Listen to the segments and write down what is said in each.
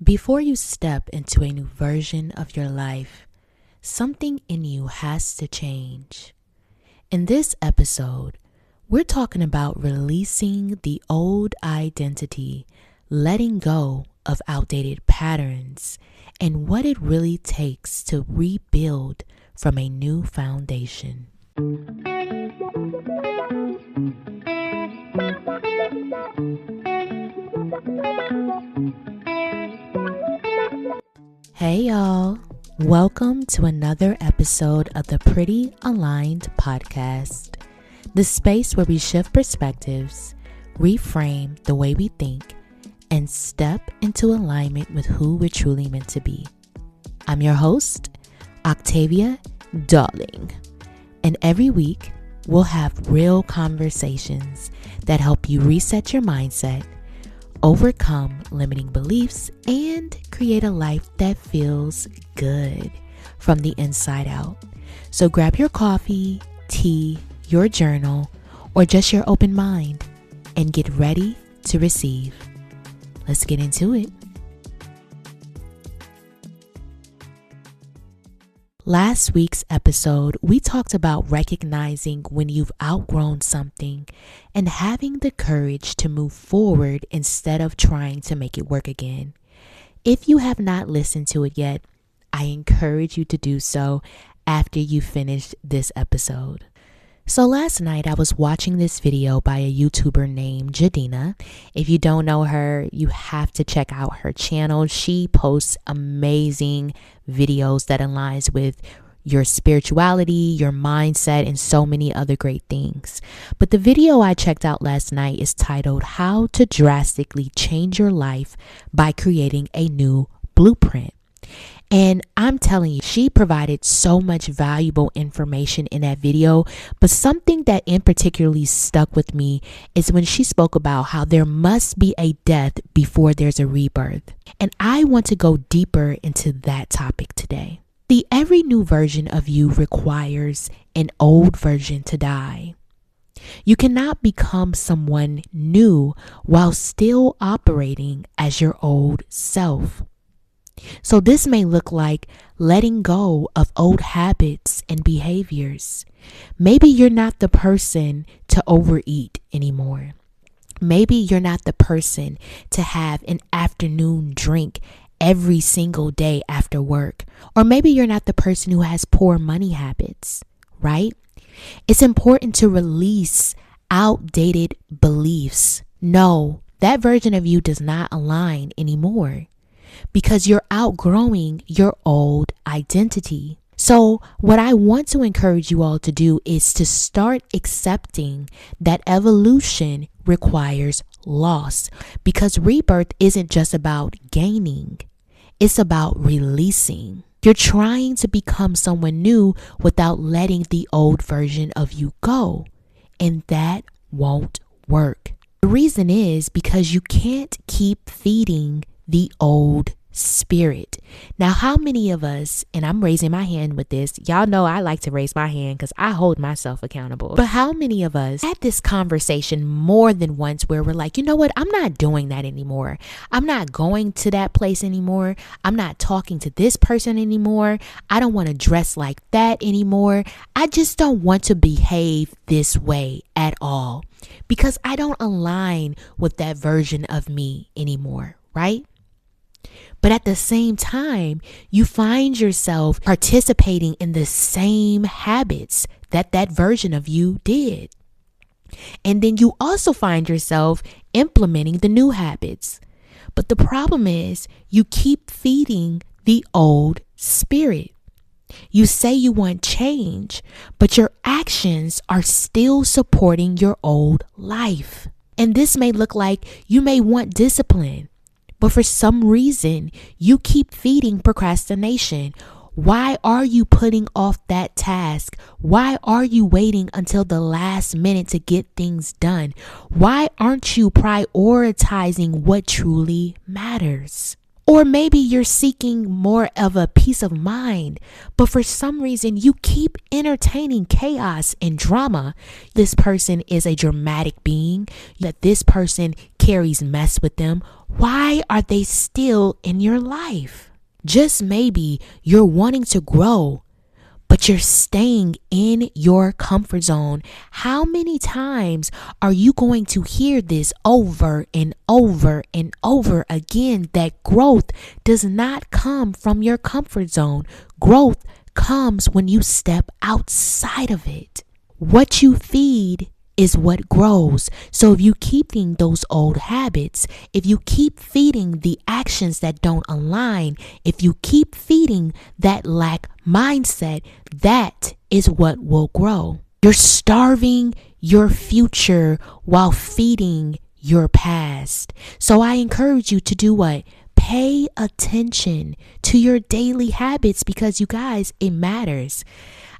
Before you step into a new version of your life, something in you has to change. In this episode, we're talking about releasing the old identity, letting go of outdated patterns, and what it really takes to rebuild from a new foundation. Hey y'all, welcome to another episode of the Pretty Aligned Podcast, the space where we shift perspectives, reframe the way we think, and step into alignment with who we're truly meant to be. I'm your host, Octavia Darling, and every week we'll have real conversations that help you reset your mindset, overcome limiting beliefs, and create a life that feels good from the inside out. So grab your coffee, tea, your journal, or just your open mind and get ready to receive. Let's get into it. Last week's episode, we talked about recognizing when you've outgrown something and having the courage to move forward instead of trying to make it work again. If you have not listened to it yet, I encourage you to do so after you finish this episode. So last night I was watching this video by a YouTuber named Jadina. If you don't know her, you have to check out her channel. She posts amazing videos that aligns with your spirituality, your mindset, and so many other great things. But the video I checked out last night is titled How to Drastically Change Your Life by Creating a New Blueprint. And I'm telling you, she provided so much valuable information in that video. But something that in particularly stuck with me is when she spoke about how there must be a death before there's a rebirth. And I want to go deeper into that topic today. Every new version of you requires an old version to die. You cannot become someone new while still operating as your old self. So this may look like letting go of old habits and behaviors. Maybe you're not the person to overeat anymore. Maybe you're not the person to have an afternoon drink every single day after work. Or maybe you're not the person who has poor money habits, right? It's important to release outdated beliefs. No, that version of you does not align anymore, because you're outgrowing your old identity. So what I want to encourage you all to do is to start accepting that evolution requires loss, because rebirth isn't just about gaining, it's about releasing. You're trying to become someone new without letting the old version of you go, and that won't work. The reason is because you can't keep feeding the old spirit. Now, how many of us, and I'm raising my hand with this, y'all know I like to raise my hand because I hold myself accountable, but how many of us had this conversation more than once where we're like, you know what, I'm not doing that anymore. I'm not going to that place anymore. I'm not talking to this person anymore. I don't want to dress like that anymore. I just don't want to behave this way at all because I don't align with that version of me anymore, right? But at the same time, you find yourself participating in the same habits that version of you did. And then you also find yourself implementing the new habits. But the problem is you keep feeding the old spirit. You say you want change, but your actions are still supporting your old life. And this may look like you may want discipline, but for some reason, you keep feeding procrastination. Why are you putting off that task? Why are you waiting until the last minute to get things done? Why aren't you prioritizing what truly matters? Or maybe you're seeking more of a peace of mind, but for some reason you keep entertaining chaos and drama. This person is a dramatic being, that this person carries mess with them, why are they still in your life? Just maybe you're wanting to grow, but you're staying in your comfort zone. How many times are you going to hear this over and over and over again, that growth does not come from your comfort zone? Growth comes when you step outside of it. What you feed is what grows. So if you keep feeding those old habits, if you keep feeding the actions that don't align, if you keep feeding that lack mindset, that is what will grow. You're starving your future while feeding your past. So I encourage you to do what? Pay attention to your daily habits, because you guys, it matters.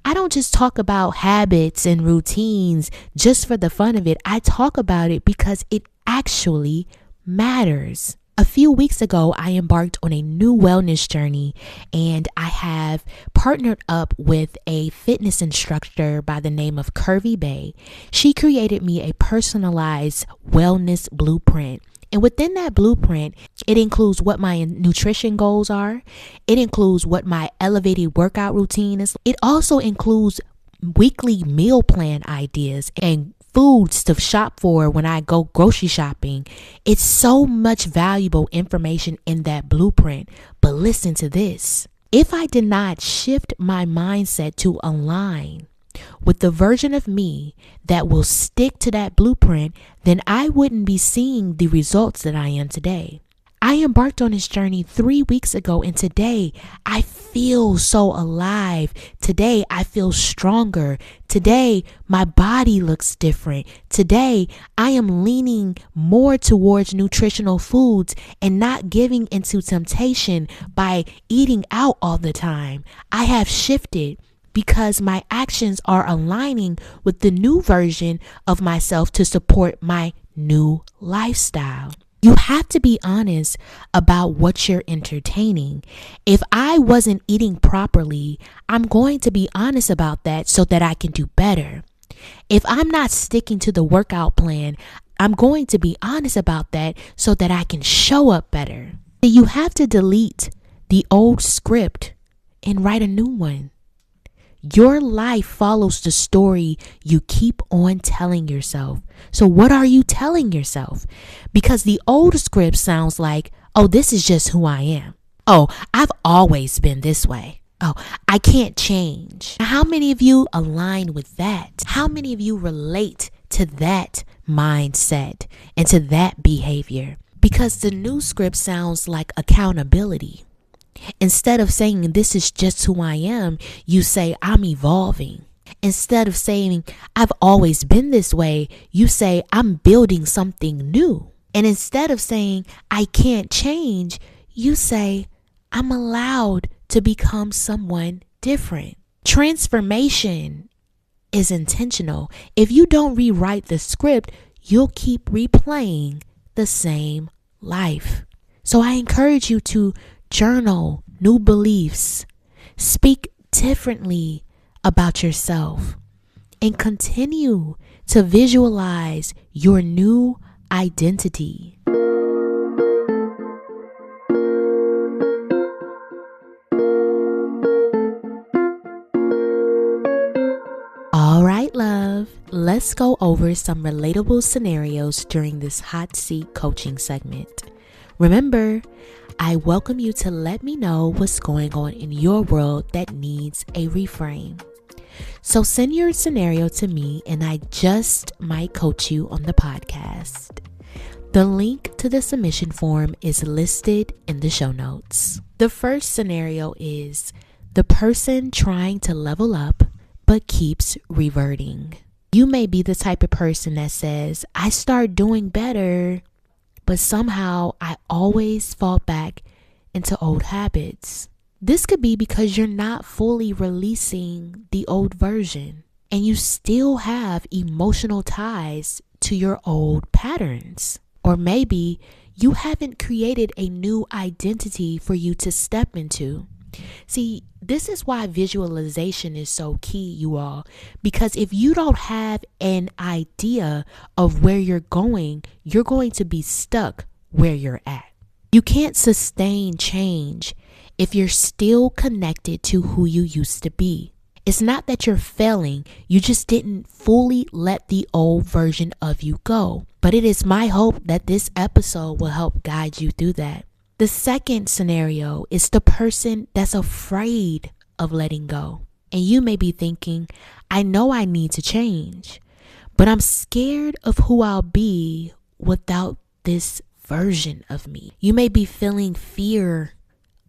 I don't just talk about habits and routines just for the fun of it. I talk about it because it actually matters. A few weeks ago, I embarked on a new wellness journey, and I have partnered up with a fitness instructor by the name of Curvy Bay. She created me a personalized wellness blueprint. And within that blueprint, it includes what my nutrition goals are. It includes what my elevated workout routine is. It also includes weekly meal plan ideas and foods to shop for when I go grocery shopping. It's so much valuable information in that blueprint. But listen to this. If I did not shift my mindset to align with the version of me that will stick to that blueprint, then I wouldn't be seeing the results that I am today. I embarked on this journey 3 weeks ago, and today I feel so alive. Today I feel stronger. Today my body looks different. Today I am leaning more towards nutritional foods and not giving into temptation by eating out all the time. I have shifted because my actions are aligning with the new version of myself to support my new lifestyle. You have to be honest about what you're entertaining. If I wasn't eating properly, I'm going to be honest about that so that I can do better. If I'm not sticking to the workout plan, I'm going to be honest about that so that I can show up better. You have to delete the old script and write a new one. Your life follows the story you keep on telling yourself. So what are you telling yourself? Because the old script sounds like, oh, this is just who I am. Oh, I've always been this way. Oh, I can't change. How many of you align with that? How many of you relate to that mindset and to that behavior? Because the new script sounds like accountability. Instead of saying this is just who I am, you say I'm evolving. Instead of saying I've always been this way, you say I'm building something new. And instead of saying I can't change, you say I'm allowed to become someone different. Transformation is intentional. If you don't rewrite the script, you'll keep replaying the same life. So I encourage you to journal new beliefs, speak differently about yourself, and continue to visualize your new identity. All right, love, let's go over some relatable scenarios during this hot seat coaching segment. Remember, I welcome you to let me know what's going on in your world that needs a reframe. So send your scenario to me and I just might coach you on the podcast. The link to the submission form is listed in the show notes. The first scenario is the person trying to level up but keeps reverting. You may be the type of person that says, I start doing better, but somehow I always fall back into old habits. This could be because you're not fully releasing the old version and you still have emotional ties to your old patterns. Or maybe you haven't created a new identity for you to step into. See, this is why visualization is so key, you all, because if you don't have an idea of where you're going to be stuck where you're at. You can't sustain change if you're still connected to who you used to be. It's not that you're failing, you just didn't fully let the old version of you go. But it is my hope that this episode will help guide you through that. The second scenario is the person that's afraid of letting go. And you may be thinking, I know I need to change, but I'm scared of who I'll be without this version of me. You may be feeling fear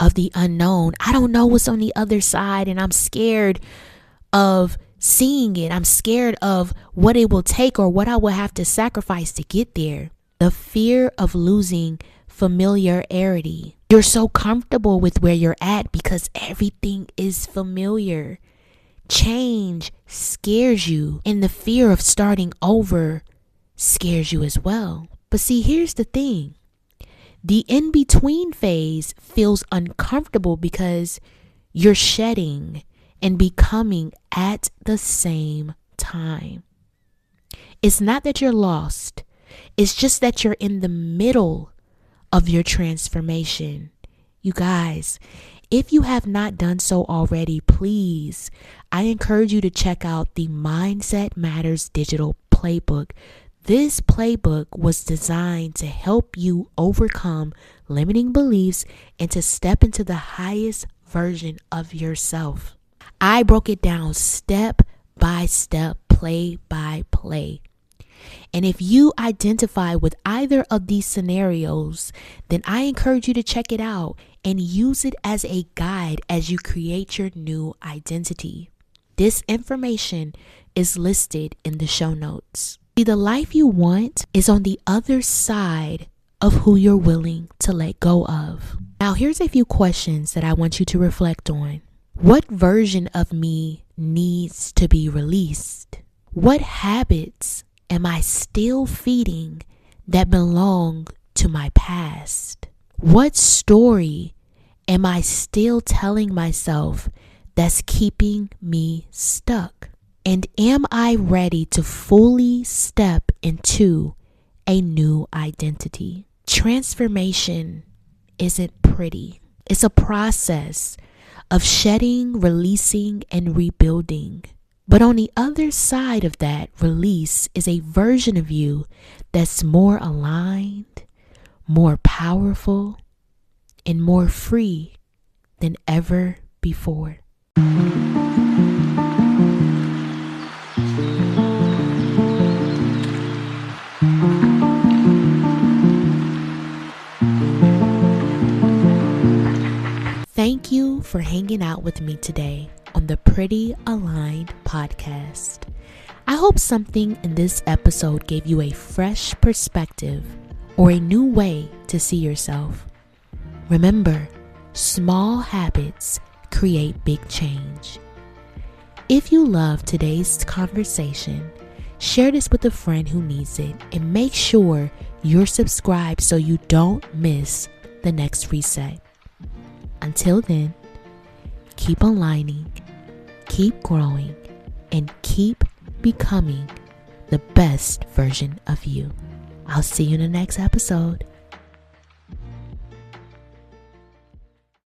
of the unknown. I don't know what's on the other side, and I'm scared of seeing it. I'm scared of what it will take or what I will have to sacrifice to get there. The fear of losing familiarity. You're so comfortable with where you're at because everything is familiar. Change scares you, and the fear of starting over scares you as well. But see, here's the thing. The in-between phase feels uncomfortable because you're shedding and becoming at the same time. It's not that you're lost. It's just that you're in the middle of your transformation. You guys, if you have not done so already, please, I encourage you to check out the Mindset Matters digital playbook. This playbook was designed to help you overcome limiting beliefs and to step into the highest version of yourself. I broke it down step by step, play by play. And if you identify with either of these scenarios, then I encourage you to check it out and use it as a guide as you create your new identity. This information is listed in the show notes. See, the life you want is on the other side of who you're willing to let go of. Now, here's a few questions that I want you to reflect on. What version of me needs to be released? What habits am I still feeding that belong to my past? What story am I still telling myself that's keeping me stuck? And am I ready to fully step into a new identity? Transformation isn't pretty. It's a process of shedding, releasing, and rebuilding. But on the other side of that release is a version of you that's more aligned, more powerful, and more free than ever before. Thank you for hanging out with me today on the Pretty Aligned podcast. I hope something in this episode gave you a fresh perspective or a new way to see yourself. Remember, small habits create big change. If you love today's conversation, share this with a friend who needs it and make sure you're subscribed so you don't miss the next reset. Until then, keep aligning, keep growing, and keep becoming the best version of you. I'll see you in the next episode.